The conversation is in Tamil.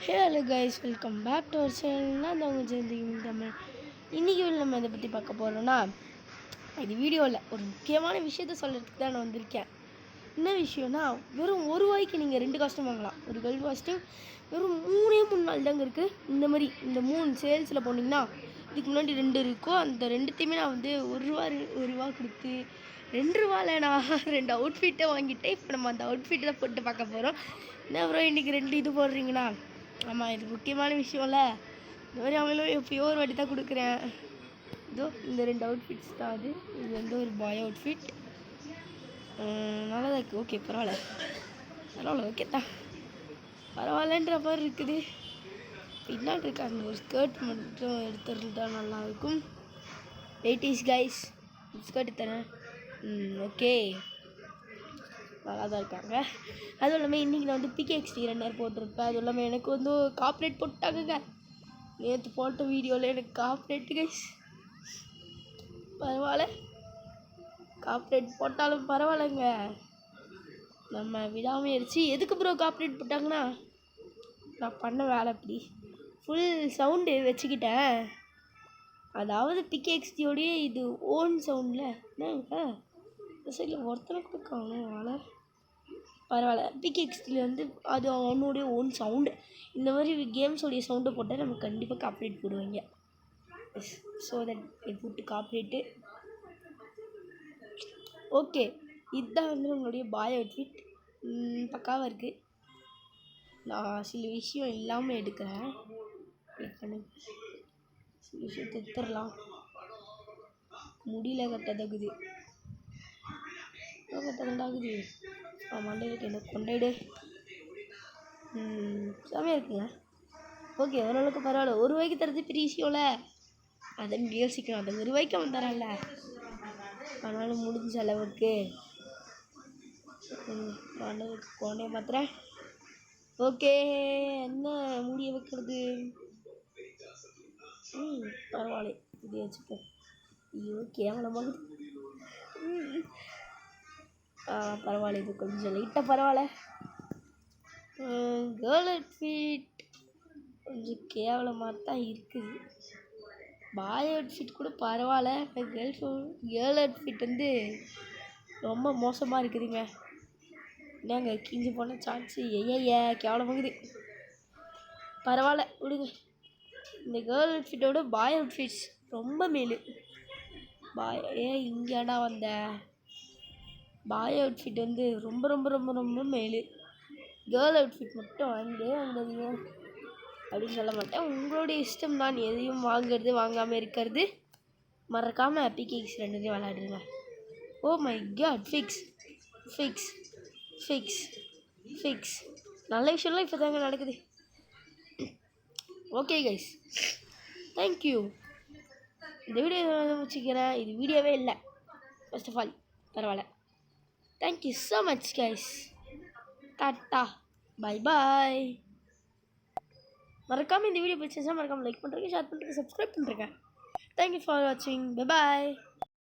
Hello guys, welcome back to our channel. நான் தான் உங்கள் ஜெயந்தி தமிழ். இன்றைக்கி நம்ம இதை பற்றி பார்க்க போகிறோன்னா, இது வீடியோவில் ஒரு முக்கியமான விஷயத்த சொல்கிறதுக்கு தான் நான் வந்திருக்கேன். என்ன விஷயம்னா, வெறும் ₹1 நீங்கள் 2 காஸ்ட்யூம் வாங்கலாம். ஒரு கேர்ள் காஸ்ட்யூம் வெறும் 3 நாள் தாங்க இருக்குது. இந்த மாதிரி இந்த 3 சேல்ஸில் போனீங்கன்னா, இதுக்கு முன்னாடி 2 இருக்கோ, அந்த 2த்தையுமே நான் வந்து ₹1 கொடுத்து ₹2 நான் 2 அவுட்ஃபிட்டை வாங்கிட்டேன். இப்போ நம்ம அந்த அவுட்ஃபிட்டை தான் போட்டு பார்க்க போகிறோம். என்ன ப்ரோ இன்றைக்கி 2 இது போடுறீங்கன்னா? ஆமாம், இது முக்கியமான விஷயம்ல. இந்த மாதிரி அவங்களும் எப்பயோ ஒரு வாட்டி தான் கொடுக்குறேன். இதோ இந்த 2 அவுட்ஃபிட்ஸ் தான். இது வந்து ஒரு பாய் அவுட்ஃபிட். நல்லா தான் இருக்குது. ஓகே, பரவாயில்ல ஓகே தான், பரவாயில்லன்ற மாதிரி இருக்குது. பின்னாடி இருக்க அந்த ஒரு ஸ்கர்ட் மட்டும் எடுத்துருந்தா நல்லாயிருக்கும். 80s கைஸ், ஸ்கர்ட் தரேன். ஓகே, நல்லா தான் இருக்காங்க. அதுவும் இல்லாமல் இன்றைக்கி நான் வந்து பிகேஎக்ஸ்டி ரன்னர் போட்டிருப்பேன். அதுவும் இல்லாமல் எனக்கு வந்து காப்ரேட் போட்டாங்க. நேற்று போட்ட வீடியோவில் எனக்கு காப்ரேட்டு கைஸ். பரவாயில்ல, காப்ரேட் போட்டாலும் பரவாயில்லைங்க. நம்ம விடாமுயற்சி. எதுக்கு ப்ரோ காப்ரேட் போட்டாங்கன்னா, நான் பண்ண வேலை அப்படி ஃபுல் சவுண்டு வச்சுக்கிட்டேன். அதாவது பிகேஎக்ஸ்டியோடைய இது ஓன் சவுண்டில் என்னங்க இந்த சைடில் ஒருத்தனை கொடுக்காங்க வேலை. பரவாயில்ல, பிகேஎக்ஸ்டியில் வந்து அது அவனுடைய ஓன் சவுண்டு. இந்த மாதிரி கேம்ஸோடைய சவுண்டை போட்டால் நம்ம கண்டிப்பாக காப்ரேட் போடுவாங்க. ஸோ தட் போட்டு காப்ரேட்டு. ஓகே, இதுதான் வந்து நம்மளுடைய பாய் அவுட்ஃபிட். பக்காவாக இருக்குது. நான் சில விஷயம் இல்லாமல் எடுக்கிறேன். வெயிட் பண்ணு, சில விஷயம் எடுத்துடலாம். முடியல கட்டதாகுது மண்டையில் என்ன கொண்டாடு. செமையாக இருக்குங்க. ஓகே, ஓரளவுக்கு பரவாயில்ல. ₹1 தரது பெரிய விஷயம்ல. அதை யோசிக்கணும். அந்த ₹1 அவன் தரான்ல, அதனால் முடிஞ்ச அளவுக்கு கொண்டே மாத்திரேன். ஓகே, என்ன முடிய வைக்கிறது? பரவாயில்ல, இது வச்சுப்போம். ஐயோ கேவலமாகுது. பரவாயில்ல, இது கொஞ்சம் லைட்டாக பரவாயில்ல. கேர்ள் அவுட்ஃபிட் கொஞ்சம் கேவலமாக தான் இருக்குது. பாய் அவுட்ஃபிட் கூட பரவாயில்ல. கேர்ள் அவுட்ஃபிட் வந்து ரொம்ப மோசமாக இருக்குதுங்க. என்னங்க கிஞ்சி போன சான்ஸு கேவலமாகுது. பரவாயில்ல விடுங்க. இந்த கேர்ள் அவுட்ஃபிட்டோட பாய் அவுட்ஃபிட்ஸ் ரொம்ப மேலு. இங்கேடா வந்த பாய் அவுட்ஃபிட் வந்து ரொம்ப ரொம்ப ரொம்ப ரொம்ப மேலு. கேர்ள் அவுட்ஃபிட் மட்டும் வாங்குறீங்க அப்படின்னு சொல்ல மாட்டேன். உங்களுடைய இஷ்டம் தான், எதையும் வாங்குறது வாங்காமல் இருக்கிறது. மறக்காமல் பிகேஎக்ஸ் 2 விளையாடுங்க. ஓ மை காட், ஃபிக்ஸ் நல்ல விஷயம்லாம் இப்போ தாங்க நடக்குது. Okay guys, thank you. இந்த வீடியோ முடிச்சுக்கிறேன். இது வீடியோவே இல்லை ஃபர்ஸ்ட் ஆஃப் ஆல். பரவாயில்ல, thank you so much guys. Tata, bye bye. மறக்காமல் இந்த வீடியோ பிடிச்சிருந்தா மறக்காமல் லைக் பண்ணுறேங்க, ஷேர் பண்ணுறேங்க, சப்ஸ்கிரைப் பண்ணுறேங்க. தேங்க்யூ ஃபார் வாட்சிங். Bye bye.